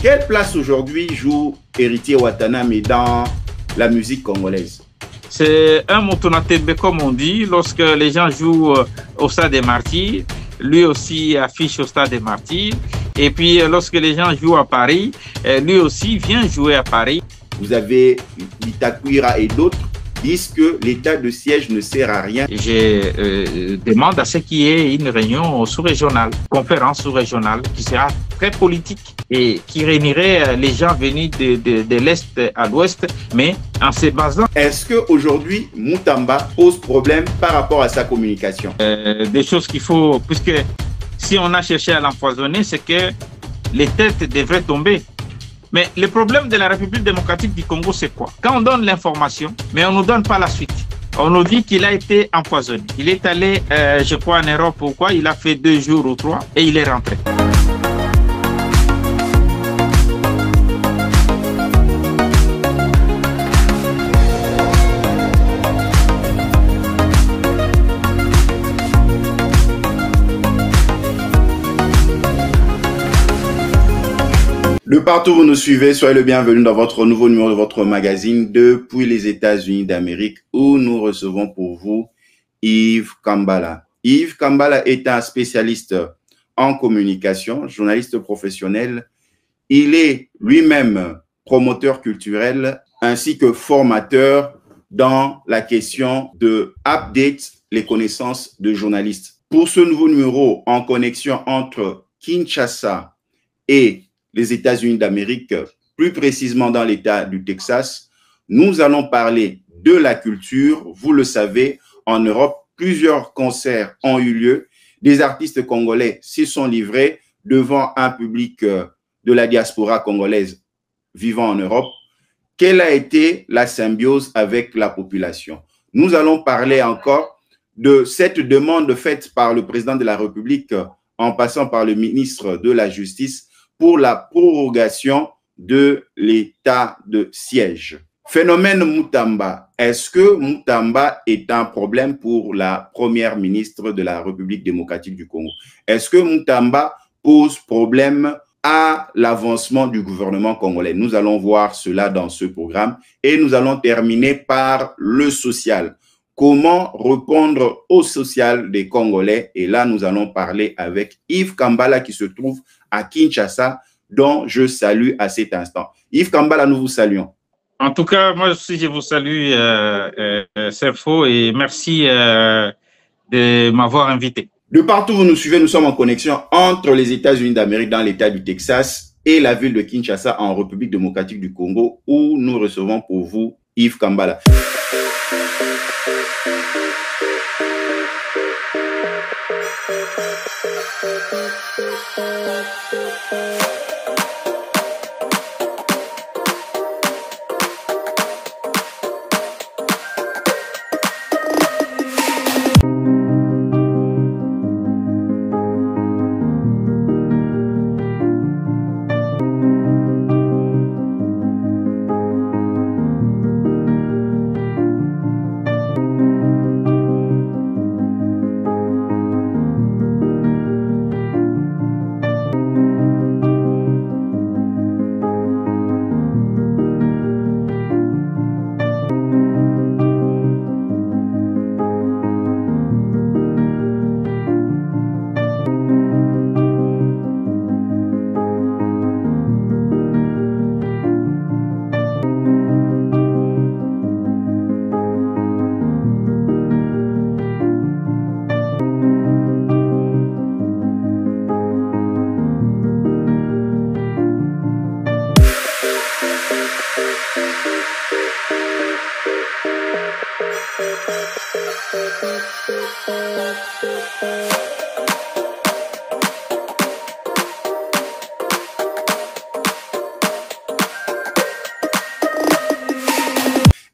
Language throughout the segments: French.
Quelle place aujourd'hui joue Héritier Wataname dans la musique congolaise? C'est un motonatembe, comme on dit, lorsque les gens jouent au Stade des Martyrs, lui aussi affiche au Stade des Martyrs. Et puis, lorsque les gens jouent à Paris, lui aussi vient jouer à Paris. Vous avez Bitakwira et d'autres disent que l'état de siège ne sert à rien. Je demande à ce qu'il y ait une réunion sous-régionale, conférence sous-régionale qui sera très politique et qui réunirait les gens venus de l'Est à l'Ouest, mais en se basant. Est-ce qu'aujourd'hui, Mutamba pose problème par rapport à sa communication? Des choses qu'il faut, puisque si on a cherché à l'empoisonner, c'est que les têtes devraient tomber. Mais le problème de la République démocratique du Congo, c'est quoi? Quand on donne l'information, mais on ne nous donne pas la suite. On nous dit qu'il a été empoisonné. Il est allé, je crois, en Europe ou quoi, il a fait 2 jours ou 3 et il est rentré. De partout où vous nous suivez, soyez le bienvenu dans votre nouveau numéro de votre magazine depuis les États-Unis d'Amérique où nous recevons pour vous Yves Kambala. Yves Kambala est un spécialiste en communication, journaliste professionnel. Il est lui-même promoteur culturel ainsi que formateur dans la question de update les connaissances de journalistes. Pour ce nouveau numéro en connexion entre Kinshasa et les États-Unis d'Amérique, plus précisément dans l'État du Texas, nous allons parler de la culture. Vous le savez, en Europe, plusieurs concerts ont eu lieu. Des artistes congolais s'y sont livrés devant un public de la diaspora congolaise vivant en Europe. Quelle a été la symbiose avec la population? Nous allons parler encore de cette demande faite par le président de la République en passant par le ministre de la Justice pour la prorogation de l'état de siège. Phénomène Mutamba. Est-ce que Mutamba est un problème pour la première ministre de la République démocratique du Congo? Est-ce que Mutamba pose problème à l'avancement du gouvernement congolais? Nous allons voir cela dans ce programme et nous allons terminer par le social. Comment répondre au social des Congolais? Et là, nous allons parler avec Yves Kambala qui se trouve à Kinshasa, dont je salue à cet instant. Yves Kambala, nous vous saluons. En tout cas, moi aussi, je vous salue, Serfo, et merci de m'avoir invité. De partout où vous nous suivez, nous sommes en connexion entre les États-Unis d'Amérique dans l'État du Texas et la ville de Kinshasa en République démocratique du Congo, où nous recevons pour vous Yves Kambala.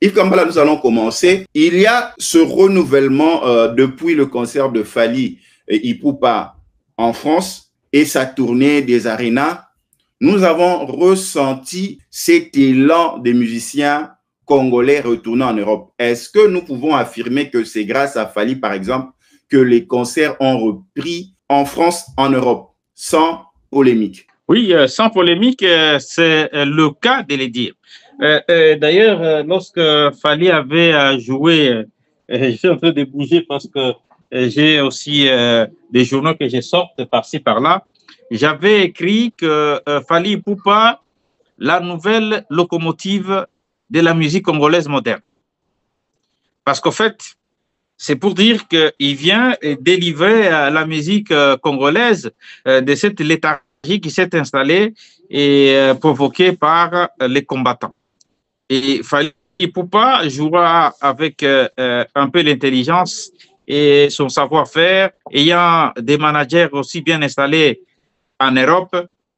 Yves Kambala, nous allons commencer. Il y a ce renouvellement depuis le concert de Fally Ipupa en France et sa tournée des arénas. Nous avons ressenti cet élan des musiciens congolais retournant en Europe. Est-ce que nous pouvons affirmer que c'est grâce à Fally, par exemple, que les concerts ont repris en France, en Europe, sans polémique? Oui, sans polémique, c'est le cas de le dire. D'ailleurs, lorsque Fally avait joué, je suis en train de bouger parce que j'ai aussi des journaux que je sorte par-ci par-là. J'avais écrit que Fally Ipupa, la nouvelle locomotive de la musique congolaise moderne. Parce qu'en fait, c'est pour dire qu'il vient délivrer la musique congolaise de cette léthargie qui s'est installée et provoquée par les combattants. Et Fally Ipupa jouera avec un peu l'intelligence et son savoir-faire, ayant des managers aussi bien installés en Europe,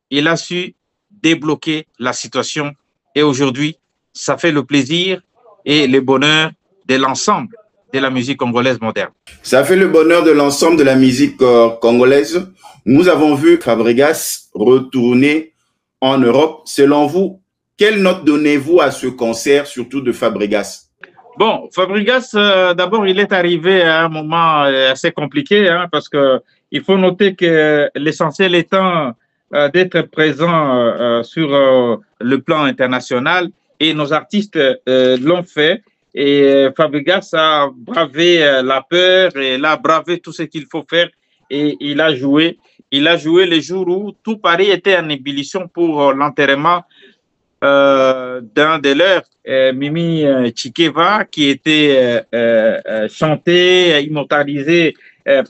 il a su débloquer la situation. Et aujourd'hui, ça fait le plaisir et le bonheur de l'ensemble de la musique congolaise moderne. Ça fait le bonheur de l'ensemble de la musique congolaise. Nous avons vu Fabregas retourner en Europe. Selon vous, quelle note donnez-vous à ce concert, surtout de Fabregas? Bon, Fabregas, d'abord, il est arrivé à un moment assez compliqué, hein, parce que il faut noter que l'essentiel étant d'être présent sur le plan international, et nos artistes l'ont fait. Et Fabregas a bravé la peur et il a bravé tout ce qu'il faut faire et il a joué. Il a joué le jour où tout Paris était en ébullition pour l'enterrement d'un de leurs, Mimi Chikeva, qui était chanté, immortalisé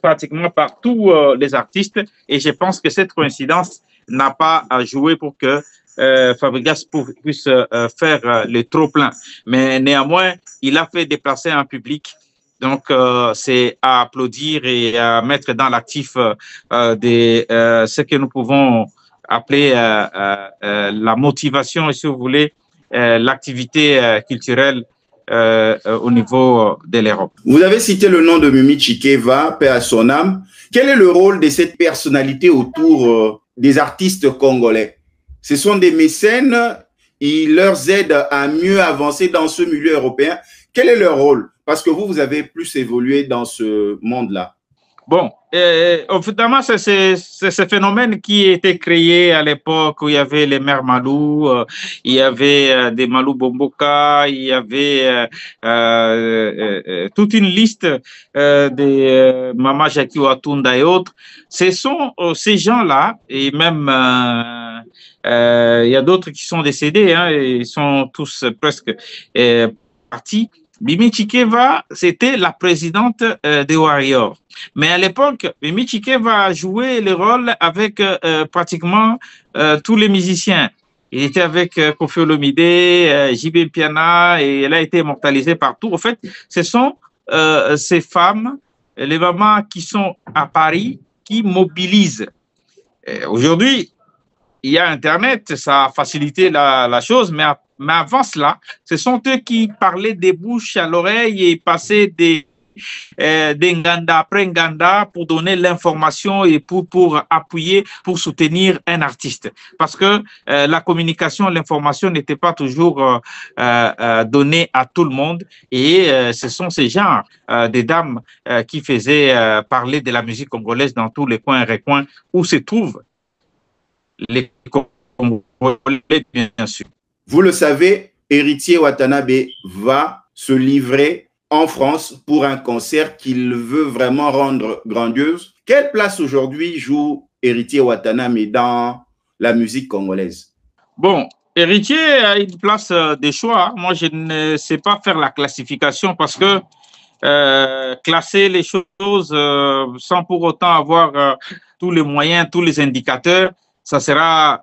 pratiquement par tous les artistes. Et je pense que cette coïncidence n'a pas joué pour que Fabregas puisse faire le trop-plein. Mais néanmoins, il a fait déplacer un public. Donc, c'est à applaudir et à mettre dans l'actif de ce que nous pouvons appeler la motivation, et si vous voulez, l'activité culturelle au niveau de l'Europe. Vous avez cité le nom de Mimi Chikeva, paix à son âme. Quel est le rôle de cette personnalité autour des artistes congolais? Ce sont des mécènes, ils leur aident à mieux avancer dans ce milieu européen. Quel est leur rôle? Parce que vous avez plus évolué dans ce monde-là. Bon, évidemment, c'est ce phénomène qui a été créé à l'époque où il y avait les mères Malou, il y avait des Malou Bomboka, il y avait toute une liste des Mama Jackie Watunda et autres. Ce sont ces gens-là, et même il y a d'autres qui sont décédés, hein, ils sont tous presque partis. Mimi Chikeva, c'était la présidente des Warriors. Mais à l'époque, Mimi Chikeva a joué le rôle avec pratiquement tous les musiciens. Il était avec Koffi Olomide, JB Piana, et elle a été immortalisée partout. En fait, ce sont ces femmes, les mamans qui sont à Paris, qui mobilisent. Aujourd'hui, il y a Internet, ça a facilité la chose, mais avant cela, ce sont eux qui parlaient des bouches à l'oreille et passaient des Nganda après Nganda pour donner l'information et pour appuyer, pour soutenir un artiste. Parce que la communication, l'information n'était pas toujours donnée à tout le monde. Et ce sont ces genres des dames qui faisaient parler de la musique congolaise dans tous les coins et recoins où se trouvent les Congolais, bien sûr. Vous le savez, Héritier Watanabe va se livrer en France pour un concert qu'il veut vraiment rendre grandiose. Quelle place aujourd'hui joue Héritier Watanabe dans la musique congolaise? Bon, Héritier a une place de choix. Moi, je ne sais pas faire la classification parce que classer les choses sans pour autant avoir tous les moyens, tous les indicateurs, ça sera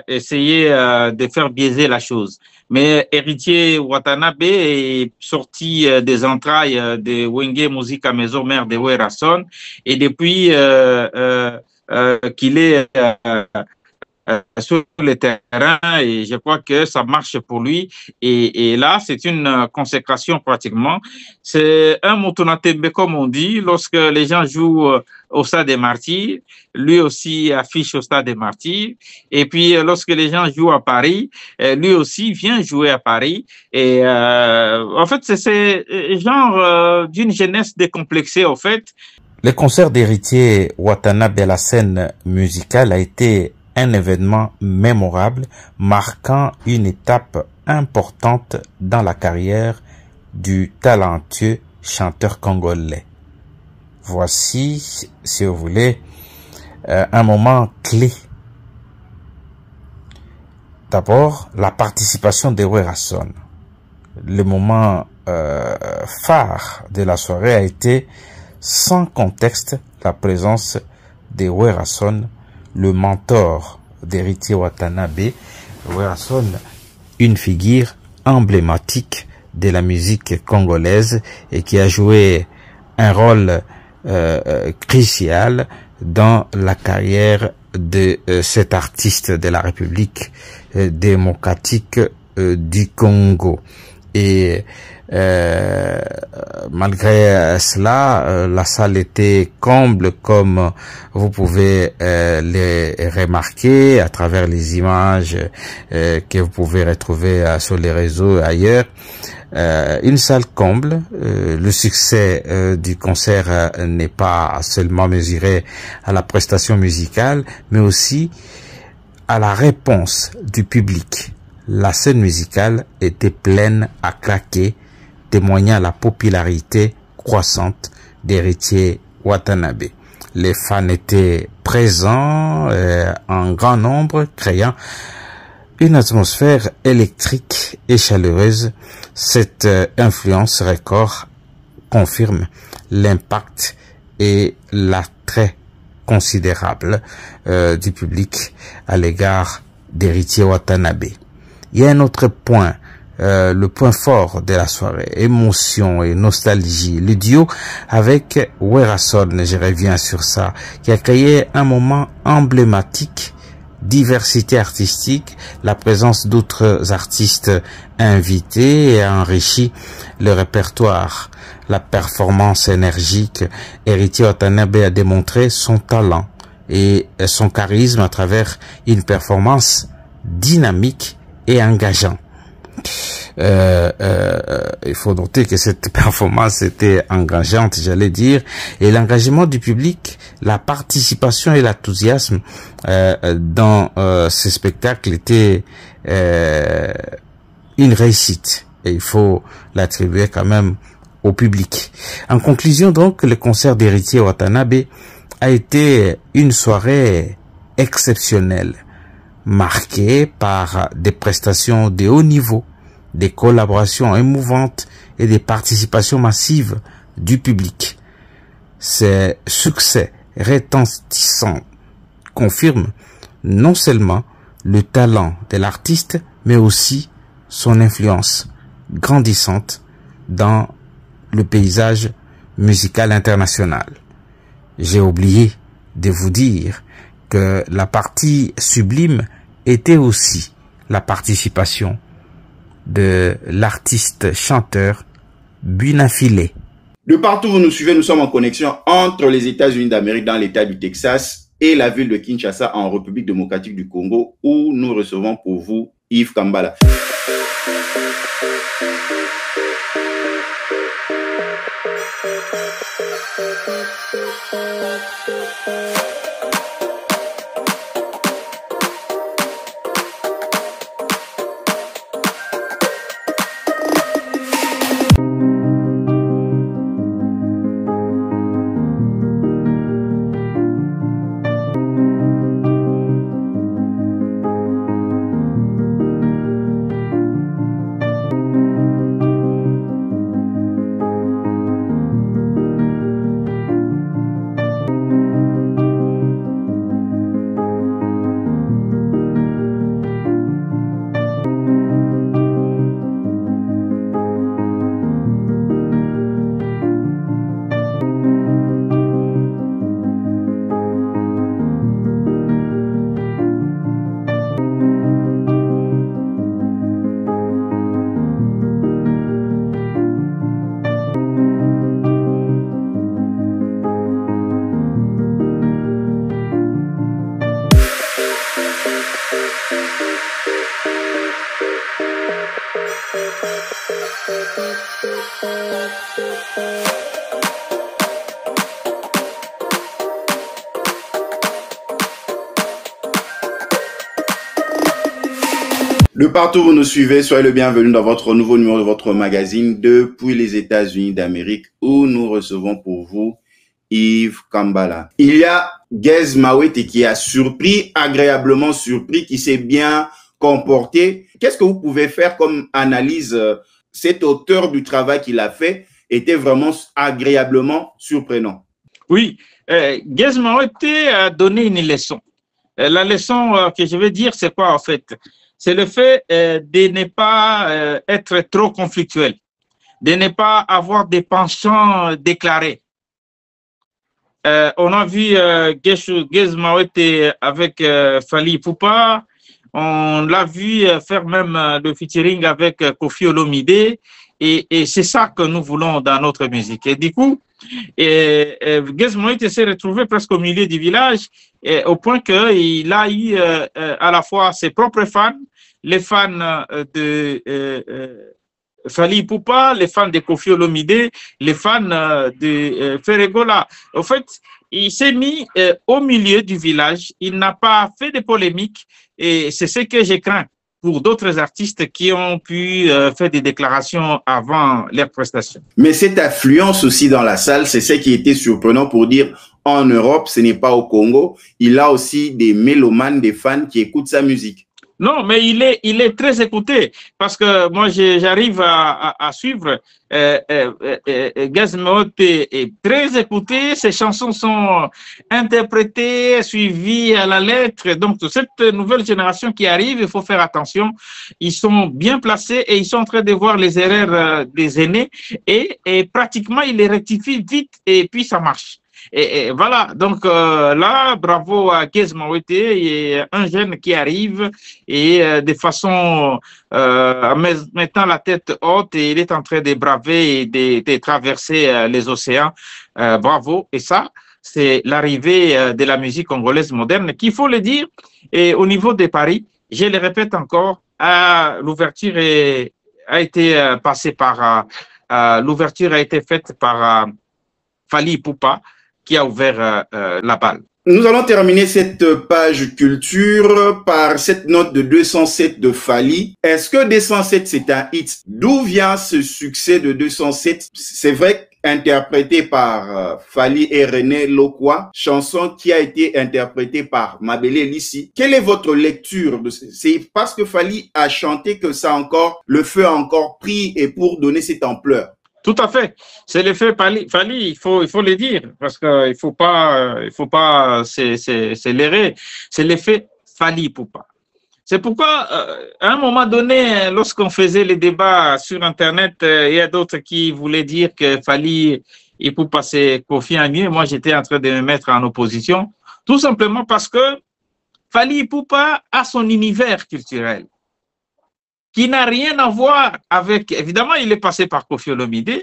essayer de faire biaiser la chose. Mais Héritier Watanabe est sorti des entrailles de Wenge Musica Maison Mère de Werason et depuis qu'il est sur le terrain et je crois que ça marche pour lui et là c'est une consécration pratiquement. C'est un Motonatembe comme on dit, lorsque les gens jouent au Stade des Martyrs, lui aussi affiche au Stade des Martyrs et puis lorsque les gens jouent à Paris, lui aussi vient jouer à Paris et en fait c'est genre d'une jeunesse décomplexée en fait. Le concert d'Héritier Watanabe à la scène musicale a été un événement mémorable marquant une étape importante dans la carrière du talentueux chanteur congolais. Voici, si vous voulez, un moment clé. D'abord, la participation de Werrason. Le moment phare de la soirée a été, sans contexte, la présence de Werrason, le mentor d'Héritier Watanabe. Werrason, une figure emblématique de la musique congolaise et qui a joué un rôle crucial dans la carrière de cet artiste de la République démocratique du Congo. Et malgré cela, la salle était comble, comme vous pouvez les remarquer à travers les images que vous pouvez retrouver sur les réseaux et ailleurs. Une salle comble. Le succès du concert n'est pas seulement mesuré à la prestation musicale, mais aussi à la réponse du public. La scène musicale était pleine à craquer, témoignant la popularité croissante d'Héritier Watanabe. Les fans étaient présents en grand nombre, créant une atmosphère électrique et chaleureuse. Cette influence record confirme l'impact et l'attrait considérable du public à l'égard d'Héritier Watanabe. Il y a un autre point, le point fort de la soirée, émotion et nostalgie. Le duo avec Werrason, je reviens sur ça, qui a créé un moment emblématique, diversité artistique, la présence d'autres artistes invités a enrichi le répertoire. La performance énergique, Héritier Watanabe a démontré son talent et son charisme à travers une performance dynamique et engageant. Il faut noter que cette performance était engageante, j'allais dire, et l'engagement du public, la participation et l'enthousiasme dans ce spectacle était une réussite, et il faut l'attribuer quand même au public. En conclusion donc, le concert d'Héritier Watanabe a été une soirée exceptionnelle, marquée par des prestations de haut niveau, des collaborations émouvantes et des participations massives du public. Ces succès retentissants confirment non seulement le talent de l'artiste, mais aussi son influence grandissante dans le paysage musical international. J'ai oublié de vous dire que la partie sublime était aussi la participation de l'artiste chanteur Bunafilé. De partout où vous nous suivez, nous sommes en connexion entre les États-Unis d'Amérique dans l'État du Texas et la ville de Kinshasa en République démocratique du Congo, où nous recevons pour vous Yves Kambala. De partout où vous nous suivez, soyez le bienvenu dans votre nouveau numéro de votre magazine depuis les États-Unis d'Amérique où nous recevons pour vous Yves Kambala. Il y a Gez Mawete qui a surpris, agréablement surpris, qui s'est bien comporté. Qu'est-ce que vous pouvez faire comme analyse? Cet auteur du travail qu'il a fait était vraiment agréablement surprenant. Oui, Gez Mawete a donné une leçon. La leçon que je vais dire, c'est quoi en fait? C'est le fait de ne pas être trop conflictuel, de ne pas avoir des penchants déclarés. On a vu Gez Mawete avec Fally Ipupa, on l'a vu faire même le featuring avec Koffi Olomide, et c'est ça que nous voulons dans notre musique. Et du coup, Gez Mawete s'est retrouvé presque au milieu du village, au point qu'il a eu à la fois ses propres fans, les fans de Fally Ipupa, les fans de Koffi Olomide, les fans de Ferregola. En fait, il s'est mis au milieu du village, il n'a pas fait de polémique, et c'est ce que j'ai craint pour d'autres artistes qui ont pu faire des déclarations avant leur prestation. Mais cette affluence aussi dans la salle, c'est ce qui était surprenant pour dire en Europe, ce n'est pas au Congo. Il a aussi des mélomanes, des fans qui écoutent sa musique. Non, mais il est très écouté parce que moi, j'arrive à suivre. Gez Mawete est très écouté. Ses chansons sont interprétées, suivies à la lettre. Donc, cette nouvelle génération qui arrive, il faut faire attention. Ils sont bien placés et ils sont en train de voir les erreurs des aînés et pratiquement, ils les rectifient vite et puis ça marche. Et voilà, donc là, bravo à Gez Mawete, et un jeune qui arrive et de façon mettant la tête haute, et il est en train de braver et de traverser les océans. Bravo, et ça, c'est l'arrivée de la musique congolaise moderne, qu'il faut le dire. Et au niveau de Paris, je le répète encore, l'ouverture a été passée par l'ouverture a été faite par Fally Ipupa, qui a ouvert la balle. Nous allons terminer cette page culture par cette note de 207 de Fally. Est-ce que 207 c'est un hit? D'où vient ce succès de 207? C'est vrai, interprété par Fally et René Lokwa, chanson qui a été interprétée par Mabele Lissi. Quelle est votre lecture de c'est parce que Fally a chanté que ça encore, le feu a encore pris et pour donner cette ampleur? Tout à fait. C'est l'effet Fally, il faut le dire, parce qu'il faut pas s'élérer. C'est l'effet Fally Ipupa. C'est pourquoi, à un moment donné, lorsqu'on faisait les débats sur Internet, il y a d'autres qui voulaient dire que Fally Ipupa c'est Koffi Olomide. Moi, j'étais en train de me mettre en opposition, tout simplement parce que Fally Ipupa a son univers culturel, qui n'a rien à voir avec... Évidemment, il est passé par Koffi Olomide.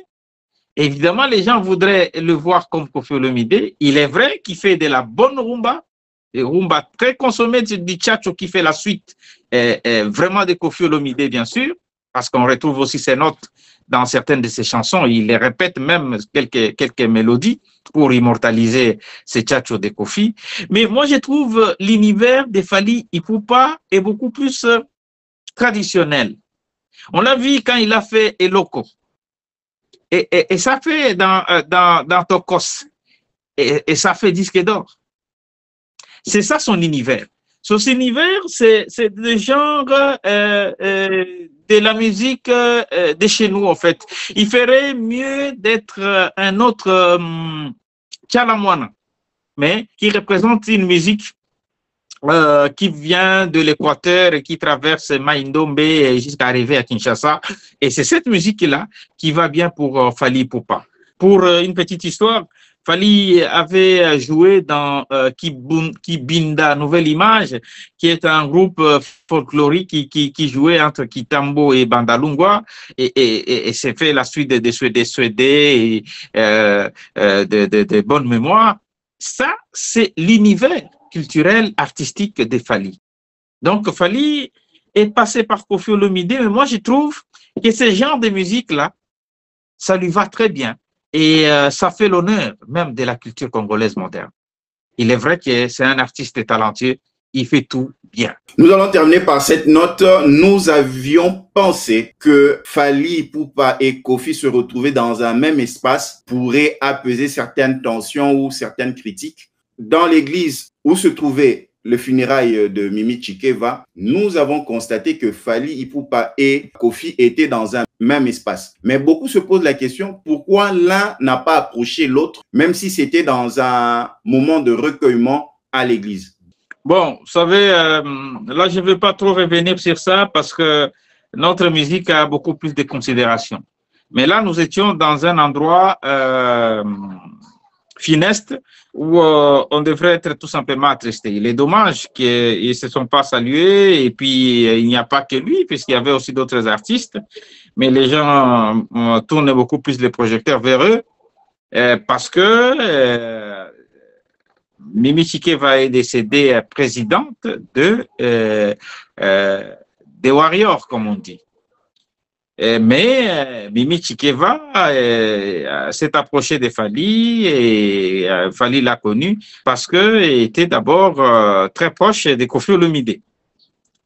Évidemment, les gens voudraient le voir comme Koffi Olomide. Il est vrai qu'il fait de la bonne rumba, des rumba très consommées, du tchatcho qui fait la suite, vraiment de Koffi Olomide, bien sûr, parce qu'on retrouve aussi ses notes dans certaines de ses chansons. Il les répète même quelques mélodies pour immortaliser ces tchatchos de Koffi. Mais moi, je trouve l'univers de Fally Ipupa est beaucoup plus... traditionnel. On l'a vu quand il a fait Eloko. Et ça fait dans Tokos. Et ça fait disque d'or. C'est ça son univers. Son univers, c'est le genre de la musique de chez nous, en fait. Il ferait mieux d'être un autre Tchalamwana, mais qui représente une musique qui vient de l'Équateur et qui traverse Maïndombe jusqu'à arriver à Kinshasa. Et c'est cette musique-là qui va bien pour Fally Ipupa. Pour une petite histoire, Fally avait joué dans Kibinda, Nouvelle Image, qui est un groupe folklorique qui jouait entre Kitambo et Bandalungwa, et c'est fait la suite des Suédés et de bonne mémoire. Ça, c'est l'univers culturel, artistique de Fally. Donc, Fally est passé par Koffi Olomide, mais moi, je trouve que ce genre de musique-là, ça lui va très bien. Et ça fait l'honneur même de la culture congolaise moderne. Il est vrai que c'est un artiste talentueux, il fait tout bien. Nous allons terminer par cette note. Nous avions pensé que Fally Ipupa et Kofi se retrouver dans un même espace pourrait apaiser certaines tensions ou certaines critiques. Dans l'église où se trouvait le funérail de Mimi Chikeva, nous avons constaté que Fally Ipupa et Kofi étaient dans un même espace. Mais beaucoup se posent la question, pourquoi l'un n'a pas approché l'autre, même si c'était dans un moment de recueillement à l'église? Bon, vous savez, là, je ne vais pas trop revenir sur ça parce que notre musique a beaucoup plus de considération. Mais là, nous étions dans un endroit funeste où on devrait être tout simplement attristé. Il est dommage qu'ils ne se sont pas salués et puis il n'y a pas que lui puisqu'il y avait aussi d'autres artistes. Mais les gens tournent beaucoup plus les projecteurs vers eux parce que Mimi Chikeva est décédée présidente des Warriors, comme on dit. Mais Mimi Chikeva s'est approchée de Fally et Fally l'a connue parce qu'elle était d'abord très proche de Koffi Olomide.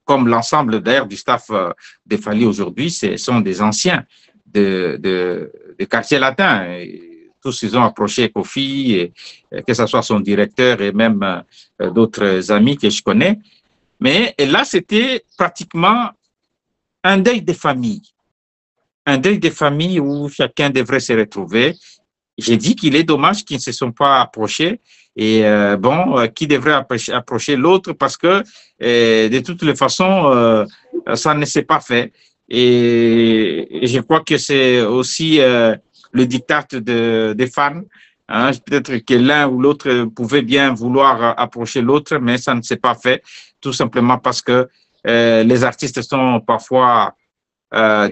Comme l'ensemble d'ailleurs du staff de Fally aujourd'hui, ce sont des anciens de quartier latin. Tous ils ont approché Kofi, que ce soit son directeur et même d'autres amis que je connais. Mais là, c'était pratiquement un deuil de famille. Un deuil de famille où chacun devrait se retrouver. J'ai dit qu'il est dommage qu'ils ne se sont pas approchés. Et qui devrait approcher l'autre parce que de toutes les façons, ça ne s'est pas fait. Et je crois que c'est aussi le diktat des fans. Hein. Peut-être que l'un ou l'autre pouvait bien vouloir approcher l'autre, mais ça ne s'est pas fait, tout simplement parce que les artistes sont parfois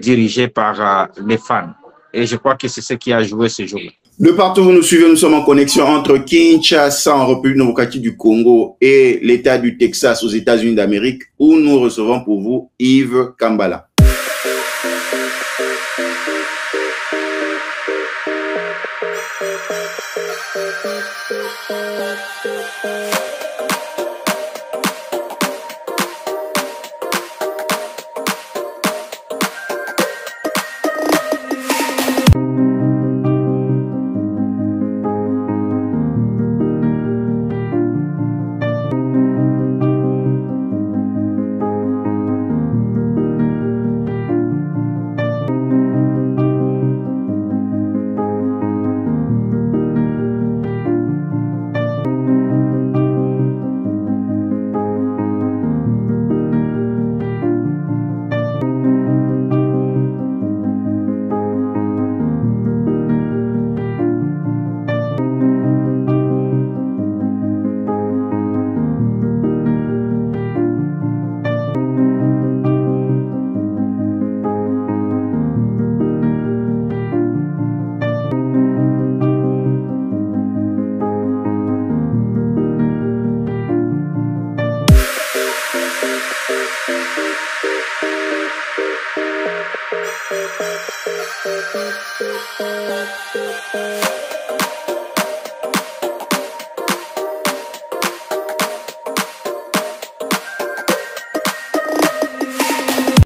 dirigés par les fans. Et je crois que c'est ce qui a joué ce jour-là. De partout où vous nous suivez, nous sommes en connexion entre Kinshasa, en République démocratique du Congo, et l'État du Texas aux États-Unis d'Amérique, où nous recevons pour vous Yves Kambala.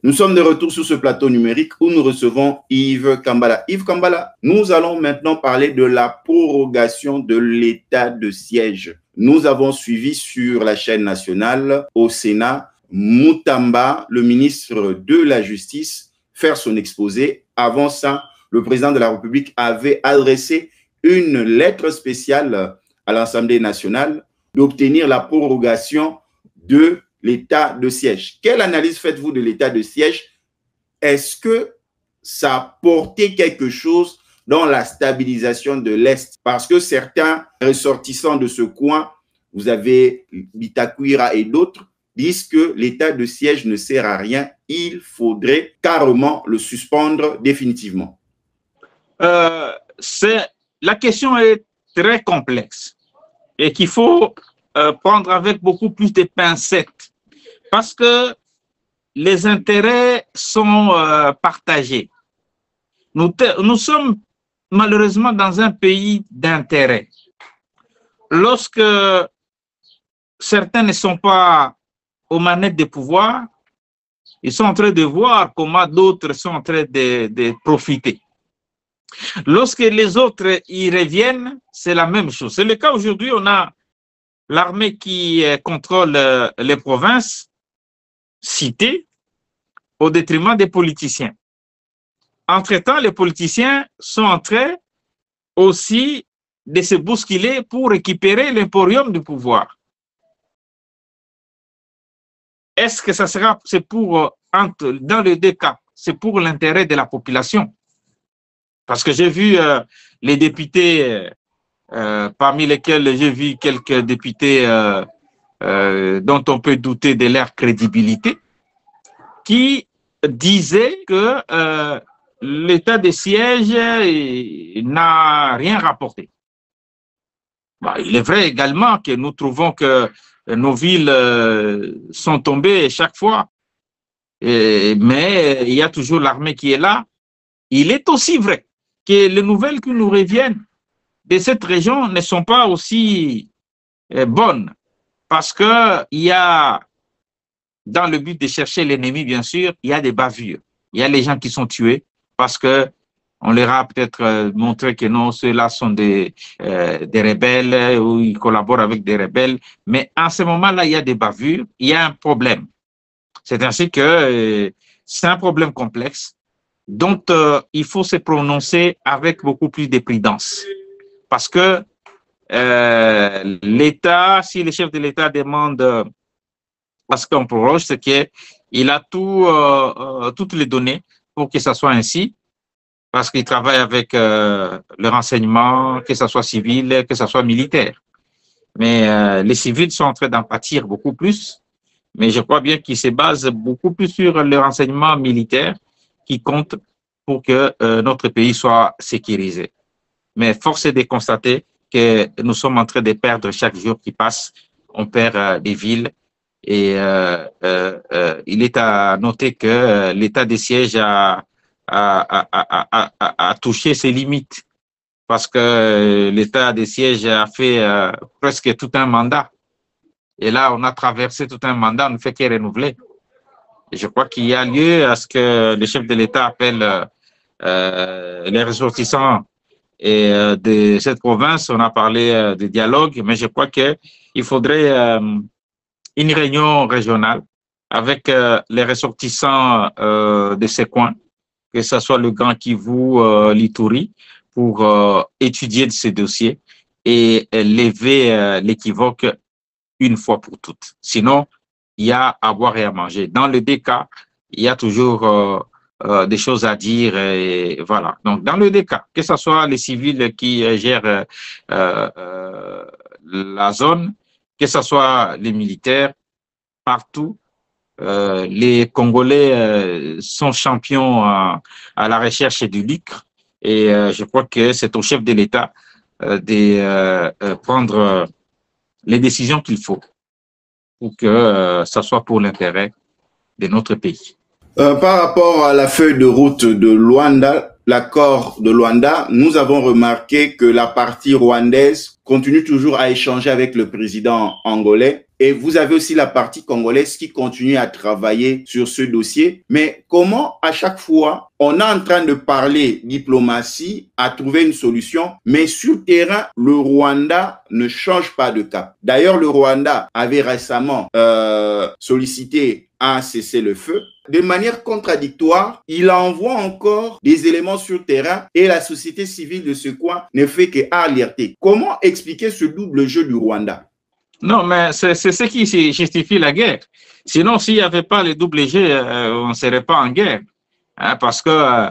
Nous sommes de retour sur ce plateau numérique où nous recevons Yves Kambala. Yves Kambala, nous allons maintenant parler de la prorogation de l'état de siège. Nous avons suivi sur la chaîne nationale au Sénat Moutamba, le ministre de la Justice, faire son exposé. Avant ça, le président de la République avait adressé une lettre spéciale à l'Assemblée nationale d'obtenir la prorogation de l'état de siège. Quelle analyse faites-vous de l'état de siège? Est-ce que ça a porté quelque chose dans la stabilisation de l'Est? Parce que certains ressortissants de ce coin, vous avez Bitakwira et d'autres, disent que l'état de siège ne sert à rien. Il faudrait carrément le suspendre définitivement. La question est très complexe et qu'il faut prendre avec beaucoup plus de pincettes. Parce que les intérêts sont partagés. Nous sommes malheureusement dans un pays d'intérêts. Lorsque certains ne sont pas aux manettes de pouvoir, ils sont en train de voir comment d'autres sont en train de profiter. Lorsque les autres y reviennent, c'est la même chose. C'est le cas aujourd'hui, on a l'armée qui contrôle les provinces citées au détriment des politiciens. Entre-temps, les politiciens sont en train aussi de se bousculer pour récupérer l'emporium du pouvoir. Est-ce que ça sera, c'est pour, dans les deux cas, c'est pour l'intérêt de la population? Parce que j'ai vu les députés, parmi lesquels j'ai vu quelques députés dont on peut douter de leur crédibilité, qui disaient que l'état de siège n'a rien rapporté. Bah, il est vrai également que nous trouvons que nos villes sont tombées chaque fois, mais il y a toujours l'armée qui est là. Il est aussi vrai que les nouvelles qui nous reviennent de cette région ne sont pas aussi bonnes, parce qu'il y a, dans le but de chercher l'ennemi, bien sûr, il y a des bavures. Il y a les gens qui sont tués parce que on leur a peut-être montré que non, ceux-là sont des rebelles ou ils collaborent avec des rebelles. Mais en ce moment-là, il y a des bavures, il y a un problème. C'est ainsi que c'est un problème complexe dont il faut se prononcer avec beaucoup plus de prudence. Parce que l'État, si le chef de l'État demande à ce qu'on proroge, c'est qu'il a toutes les données pour que ça soit ainsi, parce qu'il travaille avec le renseignement, que ce soit civil, que ce soit militaire. Mais les civils sont en train d'en pâtir beaucoup plus, mais je crois bien qu'ils se basent beaucoup plus sur le renseignement militaire qui compte pour que notre pays soit sécurisé. Mais force est de constater que nous sommes en train de perdre chaque jour qui passe. On perd des villes et il est à noter que l'état de siège a touché ses limites parce que l'état de siège a fait presque tout un mandat. Et là, on a traversé tout un mandat, on ne fait que renouveler. Et je crois qu'il y a lieu à ce que le chef de l'État appelle les ressortissants et de cette province. On a parlé de dialogue, mais je crois qu'il faudrait une réunion régionale avec les ressortissants de ces coins, que ce soit le Grand Kivu, l'Ituri, pour étudier ces dossiers et lever l'équivoque une fois pour toutes. Sinon, il y a à boire et à manger. Dans les deux cas, il y a toujours des choses à dire. Et voilà. Donc, dans les deux cas, que ce soit les civils qui gèrent la zone, que ce soit les militaires, partout, les Congolais sont champions à la recherche du lucre. Et je crois que c'est au chef de l'État de prendre les décisions qu'il faut pour que ça soit pour l'intérêt de notre pays. Par rapport à la feuille de route de Luanda, l'accord de Luanda, nous avons remarqué que la partie rwandaise continue toujours à échanger avec le président angolais. Et vous avez aussi la partie congolaise qui continue à travailler sur ce dossier. Mais comment à chaque fois, on est en train de parler diplomatie, à trouver une solution, mais sur le terrain, le Rwanda ne change pas de cap. D'ailleurs, le Rwanda avait récemment sollicité un cessez-le-feu. De manière contradictoire, il envoie encore des éléments sur le terrain et la société civile de ce coin ne fait qu'alerter. Comment expliquer ce double jeu du Rwanda? Non, mais c'est ce qui justifie la guerre. Sinon, s'il n'y avait pas le double jeu, on ne serait pas en guerre. Hein, parce que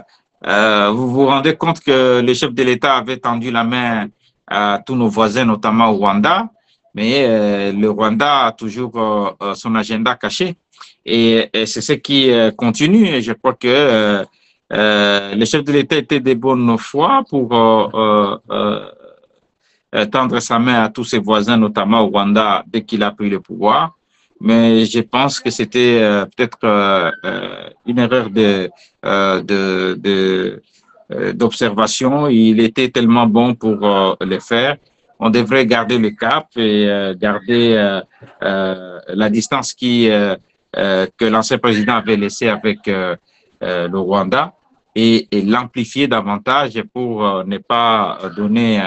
vous vous rendez compte que le chef de l'État avait tendu la main à tous nos voisins, notamment au Rwanda, mais le Rwanda a toujours son agenda caché. Et c'est ce qui continue. Et je crois que le chef de l'État était de bonne foi pour tendre sa main à tous ses voisins, notamment au Rwanda, dès qu'il a pris le pouvoir. Mais je pense que c'était peut-être une erreur d'observation. Il était tellement bon pour le faire on devrait garder le cap et garder la distance que l'ancien président avait laissée avec le Rwanda et l'amplifier davantage pour ne pas donner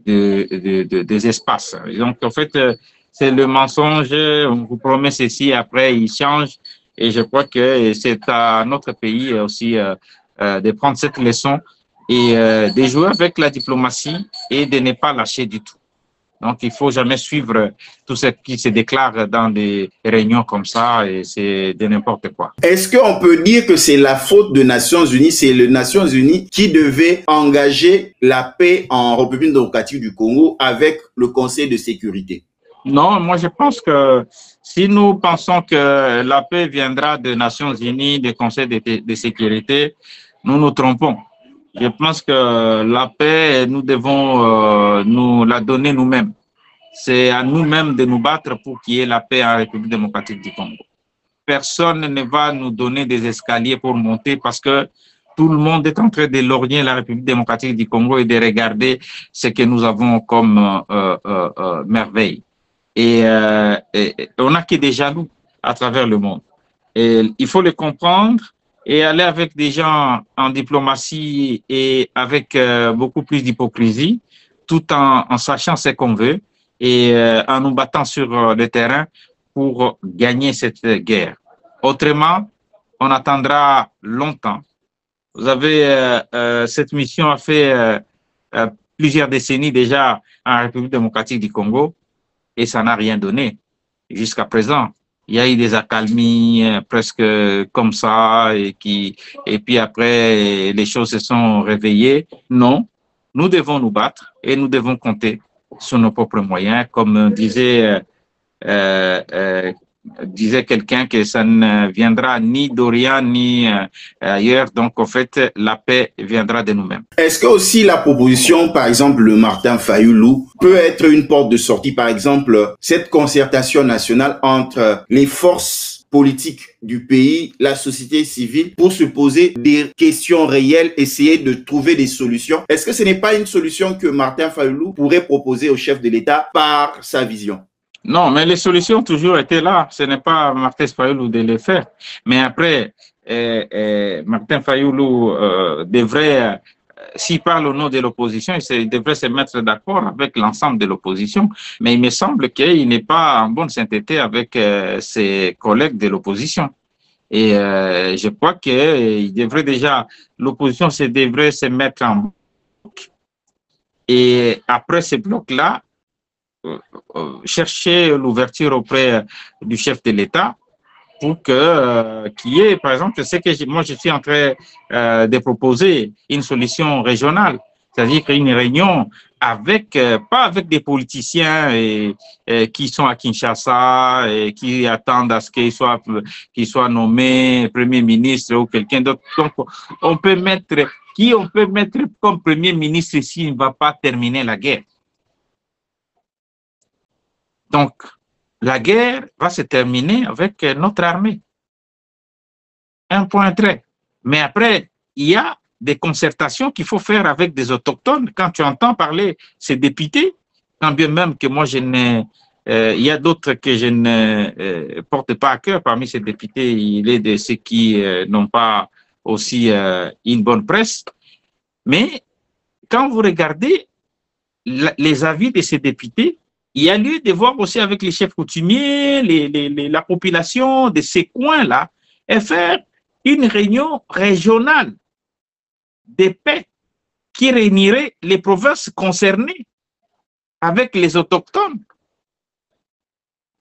des espaces. Donc, en fait, c'est le mensonge, on vous promet ceci, après il change. Et je crois que c'est à notre pays aussi de prendre cette leçon et de jouer avec la diplomatie et de ne pas lâcher du tout. Donc, il faut jamais suivre tout ce qui se déclare dans des réunions comme ça et c'est de n'importe quoi. Est-ce qu'on peut dire que c'est la faute des Nations Unies, c'est les Nations Unies qui devaient engager la paix en République démocratique du Congo avec le Conseil de sécurité? Non, moi je pense que si nous pensons que la paix viendra des Nations Unies, des conseils de sécurité, nous nous trompons. Je pense que la paix, nous devons nous la donner nous-mêmes. C'est à nous-mêmes de nous battre pour qu'il y ait la paix en République démocratique du Congo. Personne ne va nous donner des escaliers pour monter parce que tout le monde est en train de lorgner la République démocratique du Congo et de regarder ce que nous avons comme merveille. Et on n'a que des jaloux à travers le monde. Et il faut le comprendre et aller avec des gens en diplomatie et avec beaucoup plus d'hypocrisie, tout en sachant ce qu'on veut et en nous battant sur le terrain pour gagner cette guerre. Autrement, on attendra longtemps. Vous avez cette mission a fait plusieurs décennies déjà en République démocratique du Congo. Et ça n'a rien donné jusqu'à présent. Il y a eu des accalmies presque comme ça et puis après les choses se sont réveillées. Non, nous devons nous battre et nous devons compter sur nos propres moyens. Comme disait quelqu'un que ça ne viendra ni d'Orient ni ailleurs. Donc, en fait, la paix viendra de nous-mêmes. Est-ce que aussi la proposition, par exemple, de Martin Fayulu, peut être une porte de sortie, par exemple, cette concertation nationale entre les forces politiques du pays, la société civile, pour se poser des questions réelles, essayer de trouver des solutions? Est-ce que ce n'est pas une solution que Martin Fayulu pourrait proposer au chef de l'État par sa vision? Non, mais les solutions ont toujours été là. Ce n'est pas Martin Fayulu de les faire. Mais après, Martin Fayulu devrait, s'il parle au nom de l'opposition, il devrait se mettre d'accord avec l'ensemble de l'opposition. Mais il me semble qu'il n'est pas en bonne synthété avec ses collègues de l'opposition. Et je crois qu'il devrait déjà, l'opposition devrait se mettre en bloc. Et après ce bloc-là, chercher l'ouverture auprès du chef de l'État pour que qu'il y ait, par exemple, ce que moi je suis en train de proposer, une solution régionale, c'est-à-dire une réunion avec, pas avec des politiciens qui sont à Kinshasa et qui attendent à ce qu'ils soient nommés Premier ministre ou quelqu'un d'autre. Donc, on peut mettre comme Premier ministre s'il ne va pas terminer la guerre. Donc, la guerre va se terminer avec notre armée. Un point très. Mais après, il y a des concertations qu'il faut faire avec des autochtones. Quand tu entends parler ces députés, quand bien même que moi, il y a d'autres que je ne porte pas à cœur. Parmi ces députés, il est de ceux qui n'ont pas aussi une bonne presse. Mais quand vous regardez les avis de ces députés, il y a lieu de voir aussi avec les chefs coutumiers, la population de ces coins-là, et faire une réunion régionale de paix qui réunirait les provinces concernées avec les autochtones.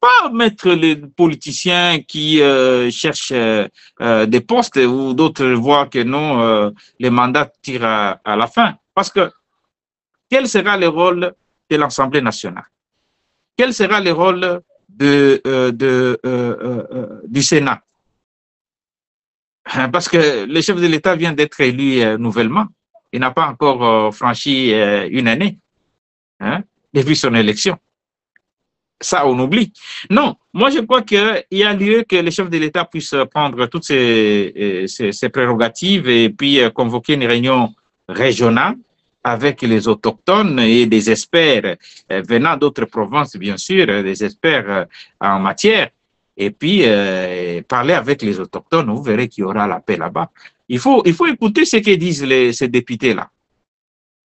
Pas mettre les politiciens qui cherchent des postes ou d'autres voient que non, les mandats tirent à la fin. Parce que quel sera le rôle de l'Assemblée nationale? Quel sera le rôle du Sénat? Parce que le chef de l'État vient d'être élu nouvellement. Il n'a pas encore franchi une année depuis son élection. Ça, on oublie. Non, moi je crois qu'il y a lieu que le chef de l'État puisse prendre toutes ses prérogatives et puis convoquer une réunion régionale avec les autochtones et des experts venant d'autres provinces, bien sûr, des experts en matière, et puis parler avec les autochtones, vous verrez qu'il y aura la paix là-bas. Il faut écouter ce que disent ces députés-là.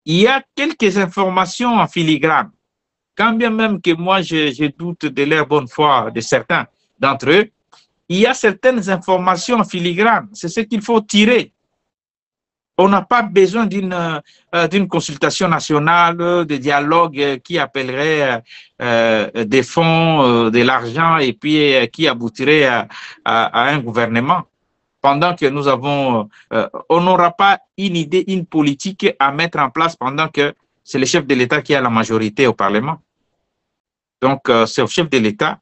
Il y a quelques informations en filigrane. Quand bien même que moi, je doute de leur bonne foi de certains d'entre eux, il y a certaines informations en filigrane. C'est ce qu'il faut tirer. On n'a pas besoin d'une consultation nationale, de dialogue qui appellerait des fonds, de l'argent et puis qui aboutirait à un gouvernement. Pendant que nous avons, on n'aura pas une idée, une politique à mettre en place pendant que c'est le chef de l'État qui a la majorité au Parlement. Donc, c'est au chef de l'État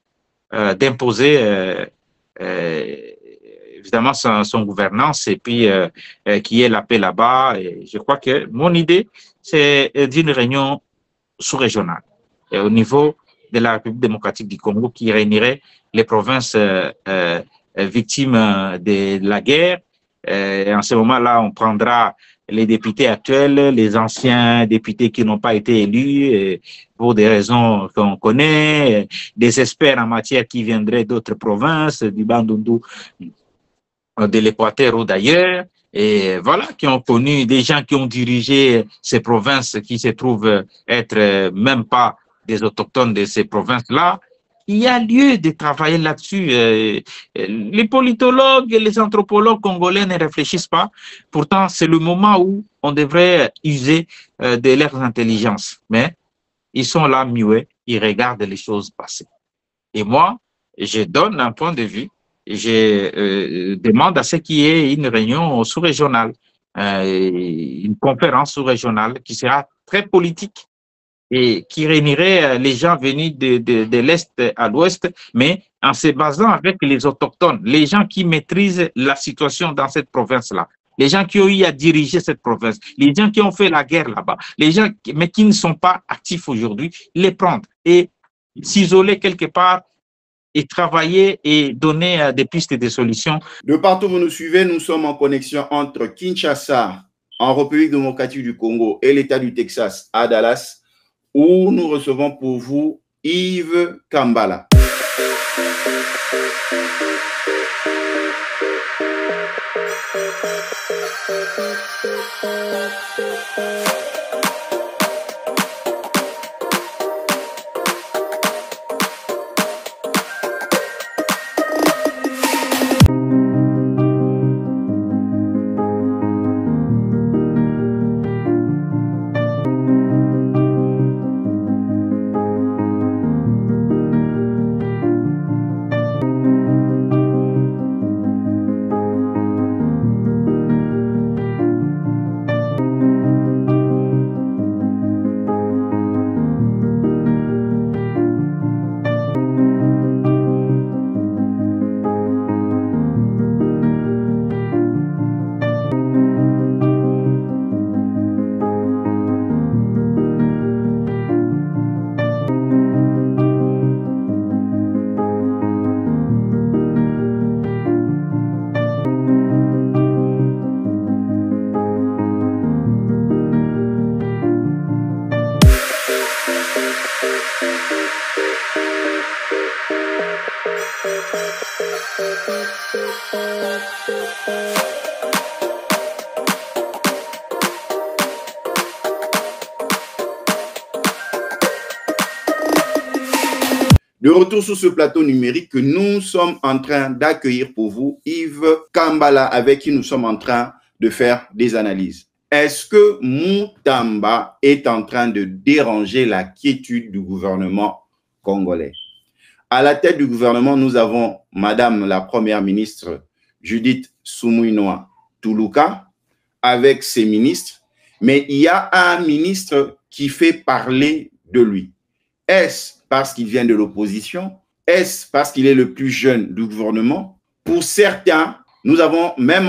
d'imposer évidemment son gouvernance et puis qu'il y ait la paix là-bas. Et je crois que mon idée, c'est d'une réunion sous-régionale au niveau de la République démocratique du Congo qui réunirait les provinces victimes de la guerre. Et en ce moment-là, on prendra les députés actuels, les anciens députés qui n'ont pas été élus pour des raisons qu'on connaît, des experts en matière qui viendraient d'autres provinces, du Bandundu, de l'Équateur ou d'ailleurs, et voilà, qui ont connu des gens qui ont dirigé ces provinces qui se trouvent être même pas des autochtones de ces provinces-là. Il y a lieu de travailler là-dessus. Les politologues et les anthropologues congolais ne réfléchissent pas. Pourtant, c'est le moment où on devrait user de leurs intelligences. Mais ils sont là muets, ils regardent les choses passer. Et moi, je donne un point de vue. Je demande à ce qu'il y ait une réunion sous-régionale, une conférence sous-régionale qui sera très politique et qui réunirait les gens venus de l'Est à l'Ouest, mais en se basant avec les autochtones, les gens qui maîtrisent la situation dans cette province-là, les gens qui ont eu à diriger cette province, les gens qui ont fait la guerre là-bas, les gens mais qui ne sont pas actifs aujourd'hui, les prendre et s'isoler quelque part et travailler et donner des pistes et des solutions. De partout où vous nous suivez, nous sommes en connexion entre Kinshasa, en République démocratique du Congo, et l'État du Texas, à Dallas, où nous recevons pour vous Yves Kambala. De retour sur ce plateau numérique que nous sommes en train d'accueillir pour vous Yves Kambala, avec qui nous sommes en train de faire des analyses. Est-ce que Mutamba est en train de déranger la quiétude du gouvernement congolais? À la tête du gouvernement, nous avons Madame la Première ministre Judith Suminwa Tuluka avec ses ministres, mais il y a un ministre qui fait parler de lui. Est-ce parce qu'il vient de l'opposition? Est-ce parce qu'il est le plus jeune du gouvernement? Pour certains, nous avons même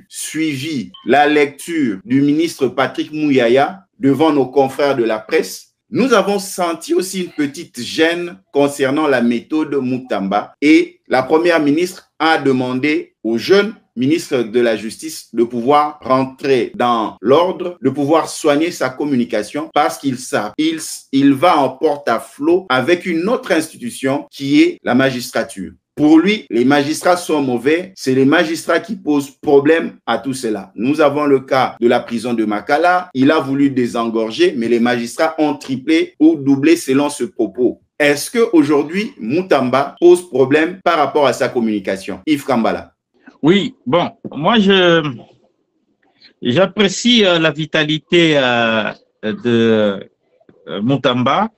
suivi la lecture du ministre Patrick Mouyaya devant nos confrères de la presse. Nous avons senti aussi une petite gêne concernant la méthode Mutamba et la première ministre a demandé aux jeunes ministre de la Justice de pouvoir rentrer dans l'ordre, de pouvoir soigner sa communication parce qu'il va en porte-à-flot avec une autre institution qui est la magistrature. Pour lui, les magistrats sont mauvais. C'est les magistrats qui posent problème à tout cela. Nous avons le cas de la prison de Makala. Il a voulu désengorger, mais les magistrats ont triplé ou doublé selon ce propos. Est-ce qu'aujourd'hui, Moutamba pose problème par rapport à sa communication? Yves Kambala. Oui, bon, moi, j'apprécie la vitalité de Moutamba,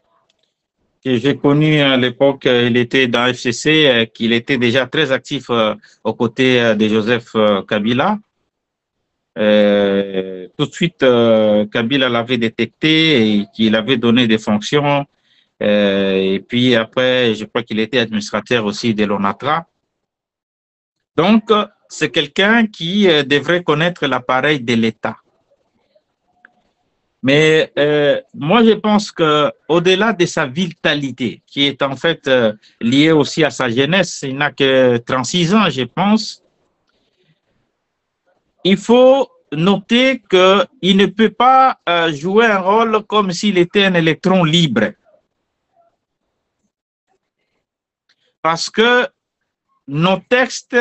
que j'ai connu à l'époque. Il était dans FCC, qu'il était déjà très actif aux côtés de Joseph Kabila. Tout de suite, Kabila l'avait détecté et qu'il avait donné des fonctions. Et puis après, je crois qu'il était administrateur aussi de l'ONATRA. Donc, c'est quelqu'un qui devrait connaître l'appareil de l'État. Mais moi, je pense que au-delà de sa vitalité, qui est en fait liée aussi à sa jeunesse, il n'a que 36 ans, je pense, il faut noter qu'il ne peut pas jouer un rôle comme s'il était un électron libre. Parce que nos textes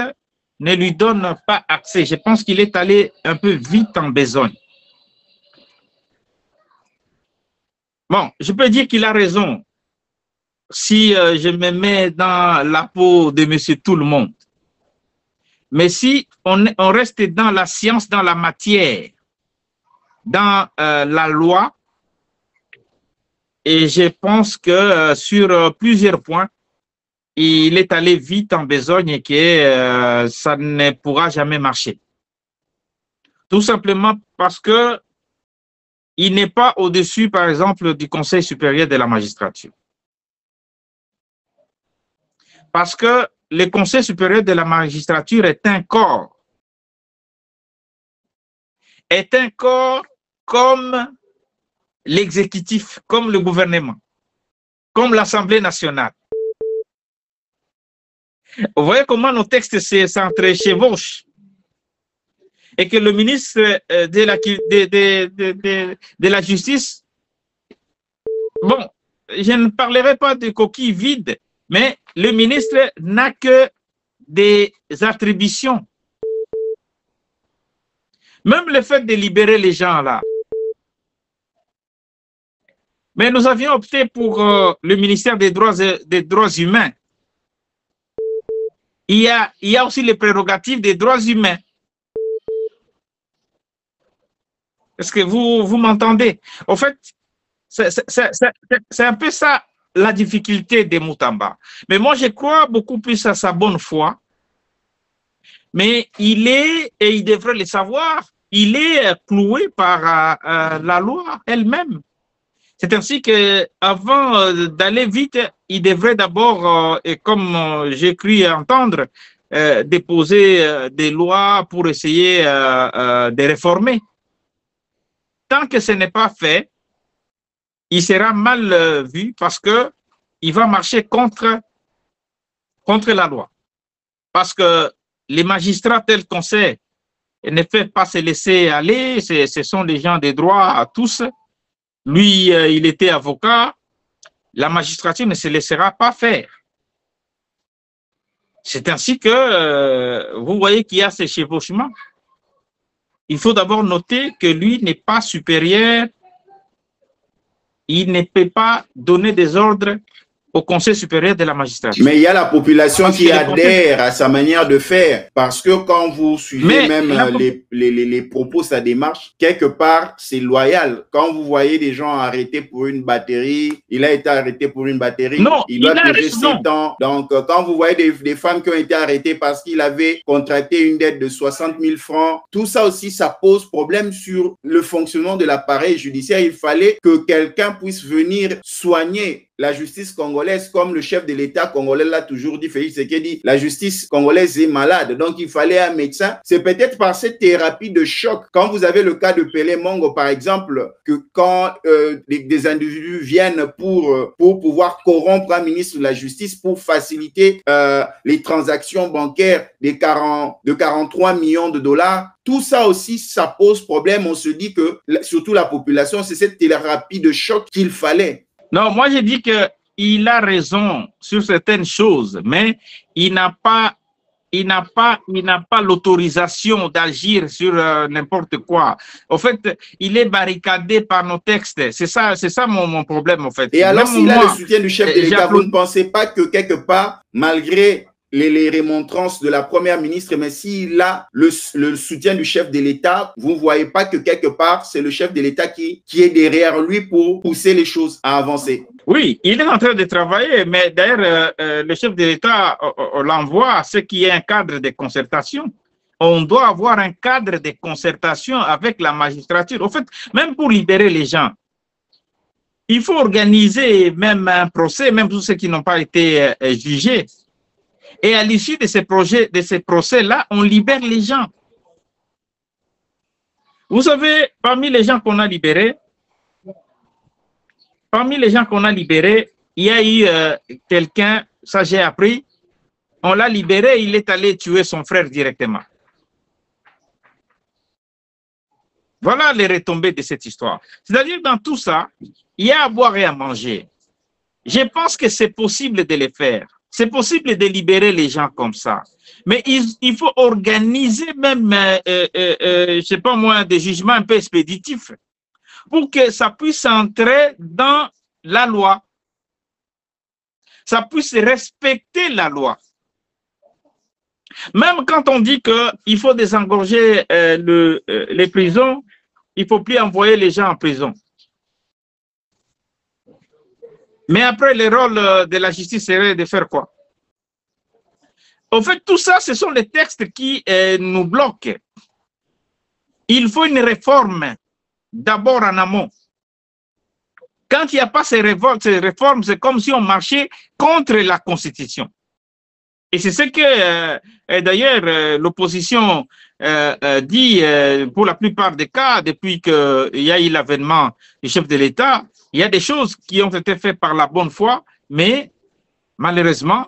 ne lui donnent pas accès. Je pense qu'il est allé un peu vite en besogne. Bon, je peux dire qu'il a raison si je me mets dans la peau de monsieur tout le monde. Mais si on reste dans la science, dans la matière, dans la loi, et je pense que sur plusieurs points, il est allé vite en besogne et que ça ne pourra jamais marcher. Tout simplement parce que il n'est pas au-dessus, par exemple, du Conseil supérieur de la magistrature. Parce que le Conseil supérieur de la magistrature est un corps. Est un corps comme l'exécutif, comme le gouvernement, comme l'Assemblée nationale. Vous voyez comment nos textes s'entrechevauchent. Et que le ministre de la Justice, bon, je ne parlerai pas de coquilles vides, mais le ministre n'a que des attributions. Même le fait de libérer les gens là. Mais nous avions opté pour le ministère des droits humains. Il y a aussi les prérogatives des droits humains. Est-ce que vous m'entendez? En fait, c'est un peu ça la difficulté de Moutamba. Mais moi, je crois beaucoup plus à sa bonne foi. Mais il est, et il devrait le savoir, il est cloué par la loi elle-même. C'est ainsi qu'avant d'aller vite, il devrait d'abord, et comme j'ai cru entendre, déposer des lois pour essayer de réformer. Tant que ce n'est pas fait, il sera mal vu parce qu'il va marcher contre la loi. Parce que les magistrats tels qu'on sait ne peuvent pas se laisser aller, ce sont des gens de droit à tous. Lui, il était avocat, la magistrature ne se laissera pas faire. C'est ainsi que vous voyez qu'il y a ces chevauchements. Il faut d'abord noter que lui n'est pas supérieur, il ne peut pas donner des ordres au Conseil supérieur de la magistrature. Mais il y a la population qui adhère à sa manière de faire, parce que quand vous suivez les propos, sa démarche, quelque part, c'est loyal. Quand vous voyez des gens arrêtés pour une batterie, il a été arrêté pour une batterie, non, il doit payer 7 ans. Donc, quand vous voyez des femmes qui ont été arrêtées parce qu'il avait contracté une dette de 60 000 francs, tout ça aussi, ça pose problème sur le fonctionnement de l'appareil judiciaire. Il fallait que quelqu'un puisse venir soigner la justice congolaise, comme le chef de l'État congolais l'a toujours dit, Félix Tshisekedi, la justice congolaise est malade, donc il fallait un médecin. C'est peut-être par cette thérapie de choc, quand vous avez le cas de Pelé Mongo, par exemple, que quand des individus viennent pour pouvoir corrompre un ministre de la justice, pour faciliter les transactions bancaires de 43 millions de dollars, tout ça aussi, ça pose problème. On se dit que, surtout la population, c'est cette thérapie de choc qu'il fallait. Non, moi je dis qu'il a raison sur certaines choses, mais il n'a pas l'autorisation d'agir sur n'importe quoi. En fait, il est barricadé par nos textes. C'est ça mon problème, en fait. Et alors, s'il a le soutien du chef de l'État, vous ne pensez pas que quelque part, malgré les remontrances de la première ministre, mais s'il a le soutien du chef de l'État, vous ne voyez pas que quelque part, c'est le chef de l'État qui est derrière lui pour pousser les choses à avancer? Oui, il est en train de travailler, mais d'ailleurs, le chef de l'État l'envoie à ce qui est un cadre de concertation. On doit avoir un cadre de concertation avec la magistrature. En fait, même pour libérer les gens, il faut organiser même un procès, même tous ceux qui n'ont pas été jugés. Et à l'issue de ces procès-là, on libère les gens. Vous savez, parmi les gens qu'on a libérés, il y a eu quelqu'un, ça j'ai appris, on l'a libéré, il est allé tuer son frère directement. Voilà les retombées de cette histoire. C'est-à-dire, dans tout ça, il y a à boire et à manger. Je pense que c'est possible de le faire. C'est possible de libérer les gens comme ça. Mais il faut organiser même, je sais pas moi, des jugements un peu expéditifs pour que ça puisse entrer dans la loi. Ça puisse respecter la loi. Même quand on dit qu'il faut désengorger les prisons, il ne faut plus envoyer les gens en prison. Mais après, le rôle de la justice serait de faire quoi? En fait, tout ça, ce sont les textes qui nous bloquent. Il faut une réforme, d'abord en amont. Quand il n'y a pas ces réformes, c'est comme si on marchait contre la Constitution. Et c'est ce que, d'ailleurs, l'opposition dit pour la plupart des cas, depuis qu'il y a eu l'avènement du chef de l'État, il y a des choses qui ont été faites par la bonne foi, mais malheureusement,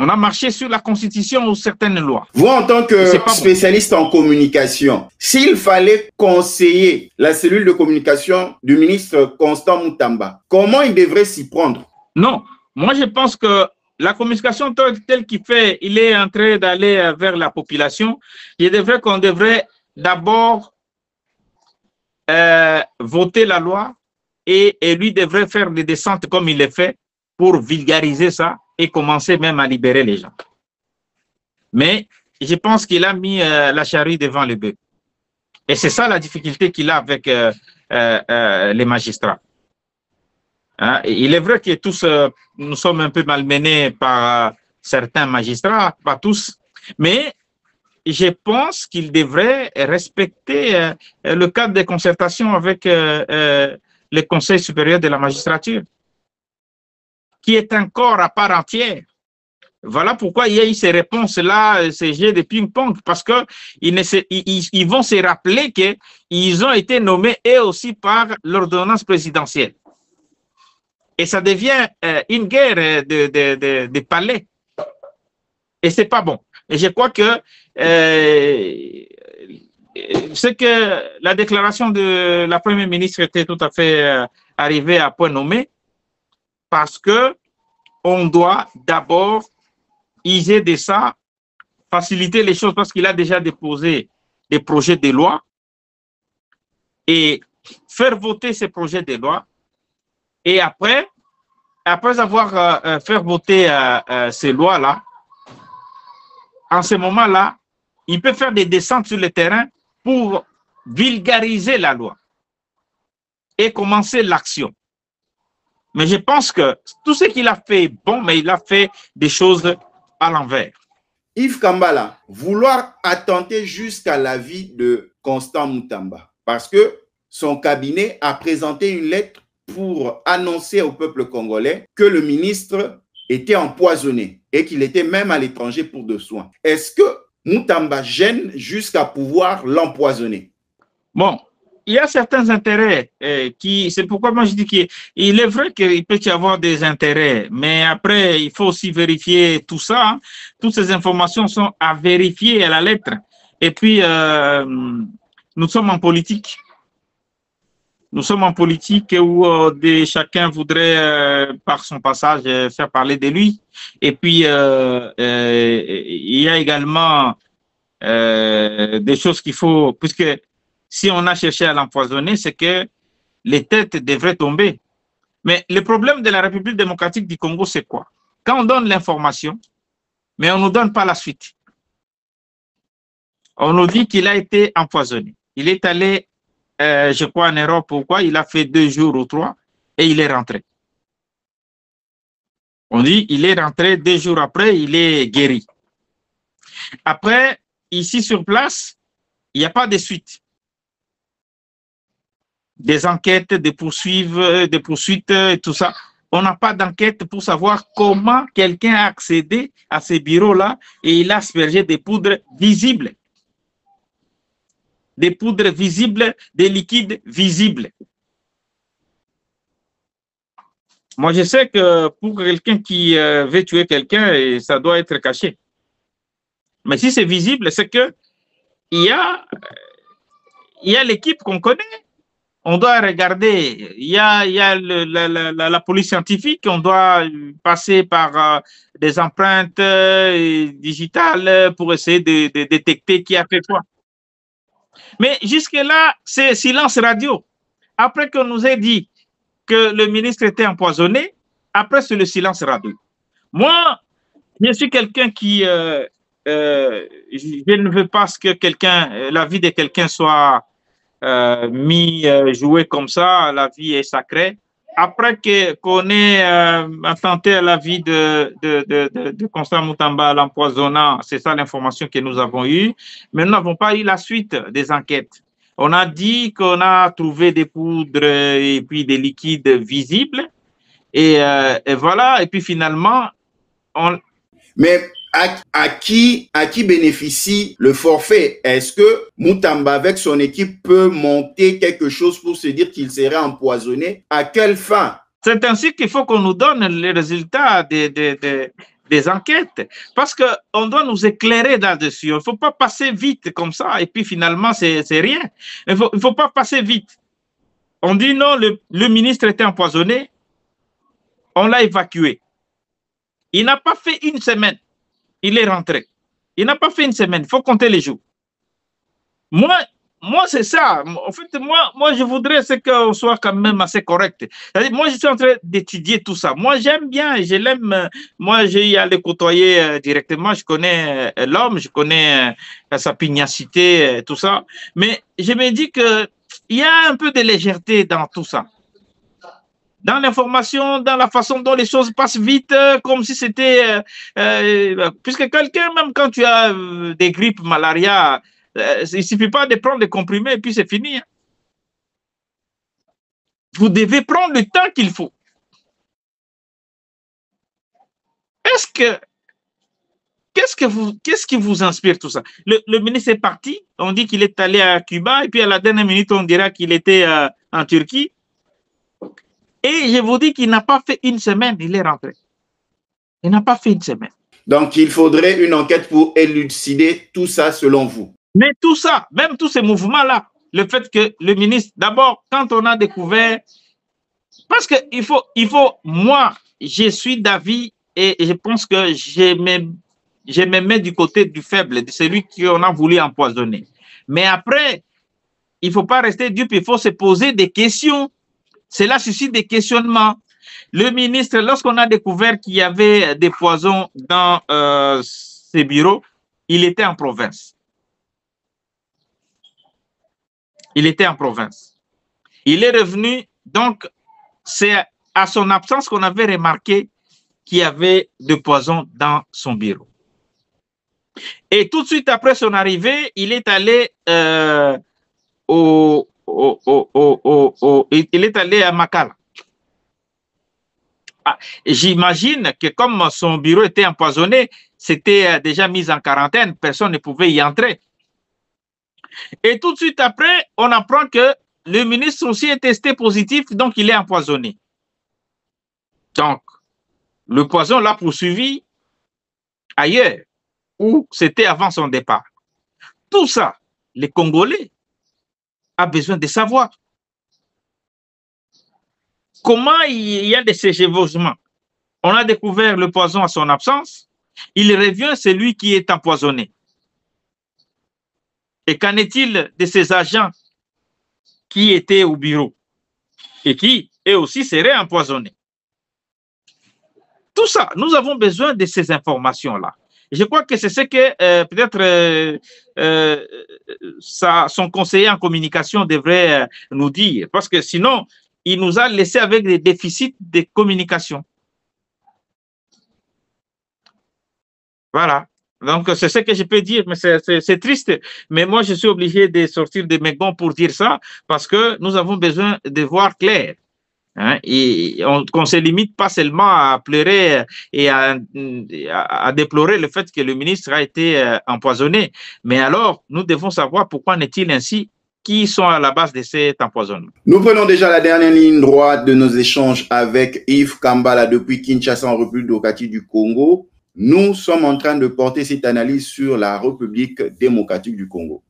on a marché sur la Constitution ou certaines lois. Vous, en tant que spécialiste en communication, s'il fallait conseiller la cellule de communication du ministre Constant Moutamba, comment il devrait s'y prendre? Non, moi je pense que la communication telle qu'il fait, il est en train d'aller vers la population. Qu'on devrait d'abord voter la loi et lui devrait faire des descentes comme il le fait pour vulgariser ça et commencer même à libérer les gens. Mais je pense qu'il a mis la charrue devant le bœuf. Et c'est ça la difficulté qu'il a avec les magistrats. Hein? Il est vrai que tous, nous sommes un peu malmenés par certains magistrats, pas tous, mais je pense qu'il devrait respecter le cadre de concertation avec le Conseil supérieur de la magistrature, qui est un corps à part entière. Voilà pourquoi il y a eu ces réponses-là, ces jeux de ping-pong, parce qu'ils vont se rappeler qu'ils ont été nommés eux aussi par l'ordonnance présidentielle. Et ça devient une guerre de palais. Et c'est pas bon. Et je crois que c'est que la déclaration de la première ministre était tout à fait arrivée à point nommé, parce que on doit d'abord user de ça, faciliter les choses, parce qu'il a déjà déposé des projets de loi et faire voter ces projets de loi. Et après avoir fait voter ces lois-là, en ce moment-là, il peut faire des descentes sur le terrain pour vulgariser la loi et commencer l'action. Mais je pense que tout ce qu'il a fait est bon, mais il a fait des choses à l'envers. Yves Kambala, vouloir attenter jusqu'à l'avis de Constant Moutamba, parce que son cabinet a présenté une lettre pour annoncer au peuple congolais que le ministre était empoisonné et qu'il était même à l'étranger pour de soins. Est-ce que Mutamba gêne jusqu'à pouvoir l'empoisonner? Bon, il y a certains intérêts c'est pourquoi moi je dis qu'il est vrai qu'il peut y avoir des intérêts, mais après il faut aussi vérifier tout ça. Hein. Toutes ces informations sont à vérifier à la lettre. Et puis nous sommes en politique. Nous sommes en politique où chacun voudrait, par son passage, faire parler de lui. Et puis, il y a également des choses qu'il faut, puisque si on a cherché à l'empoisonner, c'est que les têtes devraient tomber. Mais le problème de la République démocratique du Congo, c'est quoi? Quand on donne l'information, mais on ne nous donne pas la suite. On nous dit qu'il a été empoisonné. Il est allé je crois en Europe, pourquoi il a fait 2 jours ou 3 et il est rentré. On dit il est rentré 2 jours après, il est guéri. Après, ici sur place, il n'y a pas de suite. Des enquêtes, des poursuites et tout ça. On n'a pas d'enquête pour savoir comment quelqu'un a accédé à ces bureaux-là et il a aspergé des poudres visibles. Des poudres visibles, des liquides visibles. Moi, je sais que pour quelqu'un qui veut tuer quelqu'un, ça doit être caché. Mais si c'est visible, c'est que il y a l'équipe qu'on connaît. On doit regarder. Il y a la police scientifique. On doit passer par des empreintes digitales pour essayer de détecter qui a fait quoi. Mais jusque-là, c'est silence radio. Après qu'on nous ait dit que le ministre était empoisonné, après c'est le silence radio. Moi, je suis quelqu'un qui... je ne veux pas que la vie de quelqu'un soit jouée comme ça. La vie est sacrée. Après qu'on ait attenté à la vie de Constant Mutamba, l'empoisonnant, c'est ça l'information que nous avons eue, mais nous n'avons pas eu la suite des enquêtes. On a dit qu'on a trouvé des poudres et puis des liquides visibles, et voilà, et puis finalement, Mais à qui bénéficie le forfait? Est-ce que Mutamba, avec son équipe, peut monter quelque chose pour se dire qu'il serait empoisonné? À quelle fin? C'est ainsi qu'il faut qu'on nous donne les résultats des enquêtes, parce qu'on doit nous éclairer là-dessus. Il ne faut pas passer vite comme ça, et puis finalement, c'est rien. Il ne faut pas passer vite. On dit non, le ministre était empoisonné, on l'a évacué. Il n'a pas fait une semaine. Il est rentré. Il n'a pas fait une semaine. Il faut compter les jours. Moi c'est ça. En fait, moi, je voudrais qu'on soit quand même assez correct. Moi, je suis en train d'étudier tout ça. Moi, j'aime bien, je l'aime. Moi, j'ai à le côtoyer directement. Je connais l'homme, je connais sa pugnacité, tout ça. Mais je me dis qu'il y a un peu de légèreté dans tout ça. Dans l'information, dans la façon dont les choses passent vite, comme si c'était... puisque quelqu'un, même quand tu as des grippes, malaria, il ne suffit pas de prendre des comprimés et puis c'est fini. Hein. Vous devez prendre le temps qu'il faut. Qu'est-ce qui vous inspire tout ça? Le ministre est parti, on dit qu'il est allé à Cuba, et puis à la dernière minute, on dira qu'il était en Turquie. Et je vous dis qu'il n'a pas fait une semaine, il est rentré. Il n'a pas fait une semaine. Donc, il faudrait une enquête pour élucider tout ça, selon vous. Mais tout ça, même tous ces mouvements-là, le fait que le ministre, d'abord, quand on a découvert, parce qu'il faut, moi, je suis d'avis et je pense que je me mets du côté du faible, de celui qu'on a voulu empoisonner. Mais après, il ne faut pas rester dupe, il faut se poser des questions. Cela suscite des questionnements. Le ministre, lorsqu'on a découvert qu'il y avait des poisons dans ses bureaux, il était en province. Il était en province. Il est revenu, donc c'est à son absence qu'on avait remarqué qu'il y avait des poisons dans son bureau. Et tout de suite après son arrivée, il est allé il est allé à Makala. J'imagine que comme son bureau était empoisonné, c'était déjà mis en quarantaine, personne ne pouvait y entrer. Et tout de suite après, on apprend que le ministre aussi est testé positif, donc il est empoisonné. Donc, le poison l'a poursuivi ailleurs, où c'était avant son départ. Tout ça, les Congolais ont besoin de savoir. Comment il y a des chevauchements? On a découvert le poison à son absence. Il revient, c'est lui qui est empoisonné. Et qu'en est-il de ces agents qui étaient au bureau et qui, eux aussi, seraient empoisonnés? Tout ça, nous avons besoin de ces informations-là. Je crois que c'est ce que peut-être son conseiller en communication devrait nous dire, parce que sinon, il nous a laissé avec des déficits de communication. Voilà. Donc, c'est ce que je peux dire, mais c'est triste. Mais moi, je suis obligé de sortir de mes gonds pour dire ça, parce que nous avons besoin de voir clair. Hein, et qu'on ne se limite pas seulement à pleurer et à déplorer le fait que le ministre a été empoisonné. Mais alors, nous devons savoir pourquoi n'est-il ainsi, qui sont à la base de cet empoisonnement. Nous prenons déjà la dernière ligne droite de nos échanges avec Yves Kambala depuis Kinshasa en République démocratique du Congo. Nous sommes en train de porter cette analyse sur la République démocratique du Congo.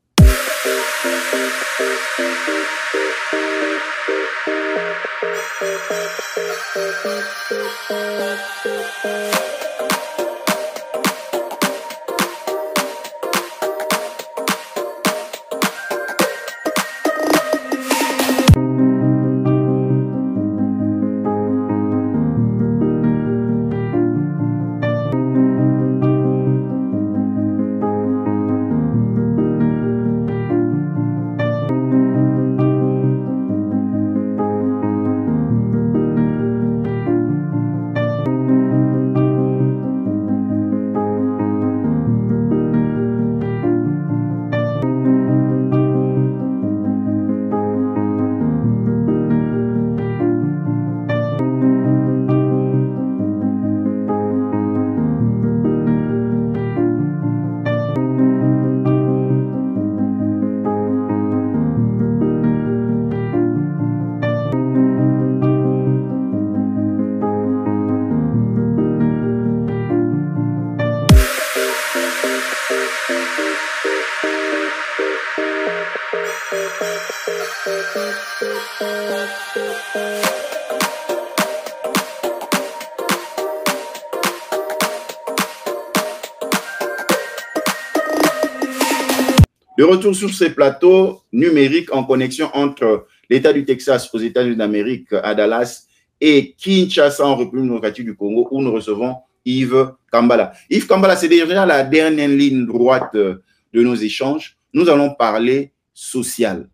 De retour sur ces plateaux numériques en connexion entre l'État du Texas aux États-Unis d'Amérique à Dallas et Kinshasa en République démocratique du Congo où nous recevons Yves Kambala. Yves Kambala, c'est déjà la dernière ligne droite de nos échanges. Nous allons parler social.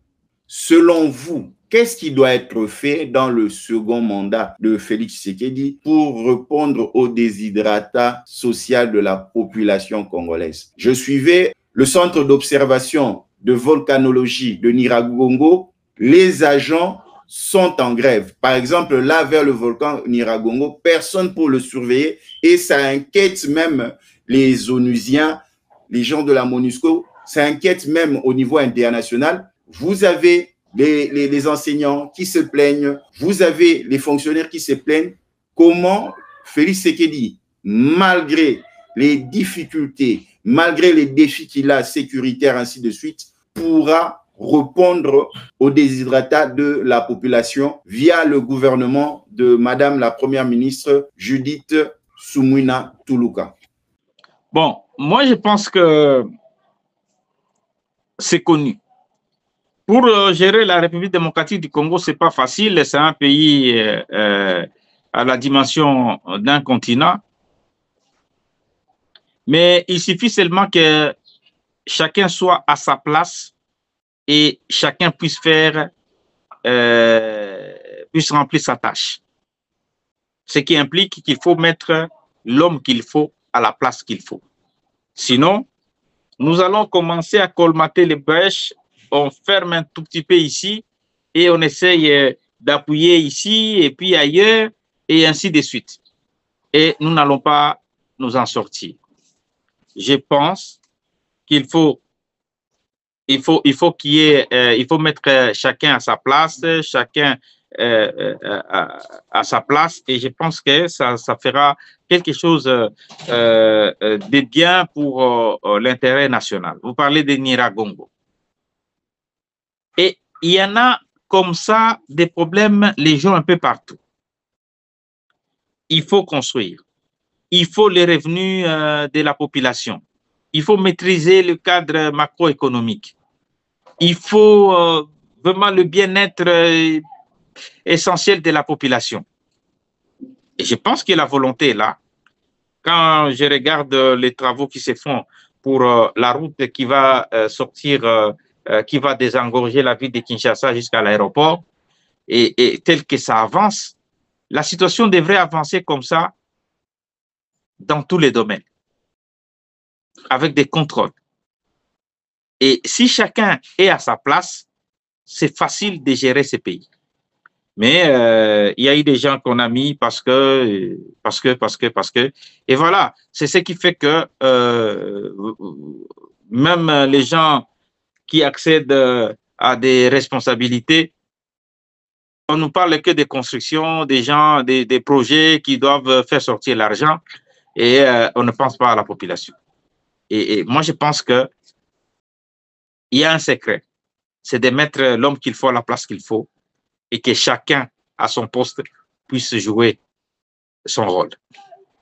Selon vous, qu'est-ce qui doit être fait dans le second mandat de Félix Tshisekedi pour répondre au déshydratat social de la population congolaise? Je suivais le centre d'observation de volcanologie de Nyiragongo. Les agents sont en grève. Par exemple, là, vers le volcan Nyiragongo, personne pour le surveiller et ça inquiète même les Onusiens, les gens de la MONUSCO, ça inquiète même au niveau international. Vous avez les enseignants qui se plaignent, vous avez les fonctionnaires qui se plaignent. Comment Félix Tshisekedi, malgré les difficultés, malgré les défis qu'il a sécuritaires, ainsi de suite, pourra répondre au déshydratat de la population via le gouvernement de Madame la Première ministre Judith Suminwa Tuluka? Bon, moi je pense que c'est connu. Pour gérer la République démocratique du Congo, c'est pas facile. C'est un pays à la dimension d'un continent. Mais il suffit seulement que chacun soit à sa place et chacun puisse faire, puisse remplir sa tâche. Ce qui implique qu'il faut mettre l'homme qu'il faut à la place qu'il faut. Sinon, nous allons commencer à colmater les brèches. On ferme un tout petit peu ici et on essaye d'appuyer ici et puis ailleurs. et ainsi de suite. Et nous n'allons pas nous en sortir. Je pense qu'il faut qu'il y ait, il faut mettre chacun à sa place, chacun à sa place, et je pense que ça fera quelque chose de bien pour l'intérêt national. Vous parlez de Nyiragongo. Et il y en a comme ça des problèmes légaux un peu partout. Il faut construire. Il faut les revenus de la population. Il faut maîtriser le cadre macroéconomique. Il faut vraiment le bien-être essentiel de la population. Et je pense que la volonté est là. Quand je regarde les travaux qui se font pour la route qui va sortir, qui va désengorger la ville de Kinshasa jusqu'à l'aéroport, et tel que ça avance, la situation devrait avancer comme ça dans tous les domaines, avec des contrôles. Et si chacun est à sa place, c'est facile de gérer ces pays. Mais il y a eu des gens qu'on a mis parce que, et voilà, c'est ce qui fait que même les gens qui accèdent à des responsabilités, on ne parle que des constructions, des gens, des projets qui doivent faire sortir l'argent, et on ne pense pas à la population. Et moi, je pense que il y a un secret, c'est de mettre l'homme qu'il faut à la place qu'il faut, et que chacun à son poste puisse jouer son rôle.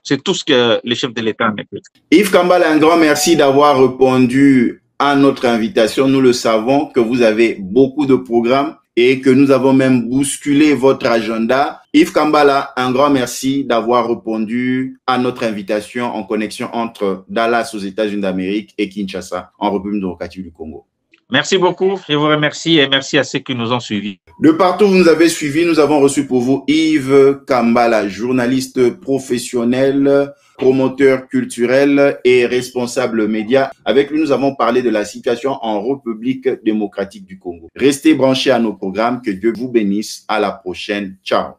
C'est tout ce que le chef de l'État ne peut. Yves Kambala, un grand merci d'avoir répondu à notre invitation. Nous le savons que vous avez beaucoup de programmes et que nous avons même bousculé votre agenda. Yves Kambala, un grand merci d'avoir répondu à notre invitation en connexion entre Dallas aux États-Unis d'Amérique et Kinshasa en République démocratique du Congo. Merci beaucoup, je vous remercie et merci à ceux qui nous ont suivis. De partout où vous nous avez suivis, nous avons reçu pour vous Yves Kambala, journaliste professionnel, promoteur culturel et responsable média. Avec lui, nous avons parlé de la situation en République démocratique du Congo. Restez branchés à nos programmes, que Dieu vous bénisse. À la prochaine. Ciao.